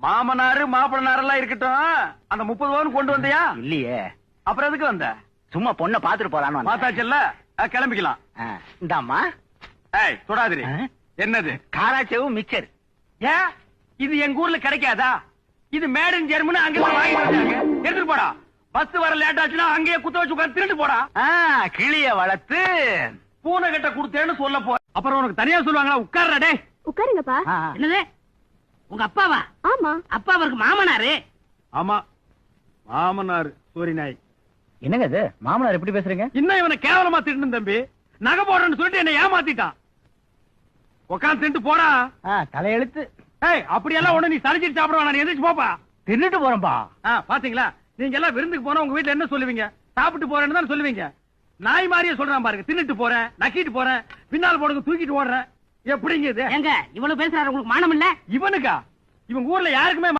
மாமனாரு மாப்பிளனாரு எல்லாம் இருக்கட்டும், அந்த 30 பவுன் கொண்டு வந்தியா? இல்லையே. அப்புறம் எதுக்கு வந்த? சும்மா பொண்ணை பாத்துட்டு போலான்னு பார்த்தாச்சுல்ல, கிளம்பிக்கலாம். இந்தாமா. ஏய் தொடாதிரி. என்னது? காராச்சேவு மிக்சர். ஏன் இது எங்க ஊர்ல கிடைக்காதா? இது மேட் இன் ஜெர்மனி, அங்க வாங்கி வந்தாங்க. எடுத்துட்டு போடா. பஸ் வர லேட் ஆச்சுன்னா அங்கேயே குத்த வச்சு உட்கார்ந்து திருட்டு போடா. கிளிய வளர்த்து பூனை கிட்ட கொடுத்தேன்னு சொல்ல போ. அப்புறம் உனக்கு தனியா சொல்லுவாங்களா? உட்கார்றா டே. உட்காருங்கப்பா. என்னது? உங்க அப்பாவா? ஆமா. அப்பா அவருக்கு மாமனாரு. ஆமா மாமனார் சோரி நாய். என்னங்க இது மாமனார் எப்படி பேசுறீங்க? இன்னும் இவனை கேவலமா திட்டு தம்பி. நகை போடுறேன்னு சொல்லிட்டு என்ன ஏமாத்திட்டான். உட்காந்து திண்டு போடா. தலையெழுத்து. ஏய் அப்படியெல்லாம் ஒண்ணு நீ சளிச்சிட்டு சாப்பிடுவா. நான் எந்திரிச்சு போப்பா. தின்னுட்டு போறேன்பா. பாத்தீங்களா, நீங்க எல்லாம் விருந்துக்கு போனா உங்க வீட்டுல என்ன சொல்லுவீங்க? சாப்பிட்டு போறேன்னு தான் சொல்லுவீங்க. நாய் மாதிரியே சொல்றான் பாருங்க. தின்னுட்டு போறேன், நக்கிட்டு போறேன், பின்னால் போடுங்க தூக்கிட்டு ஓடுறேன். எப்படிங்க இது? எங்க இவ்வளவு பேசுறாரு, உங்களுக்கு மானம் இல்ல? இவனுக்கா? இவங்க ஊர்ல யாருக்குமே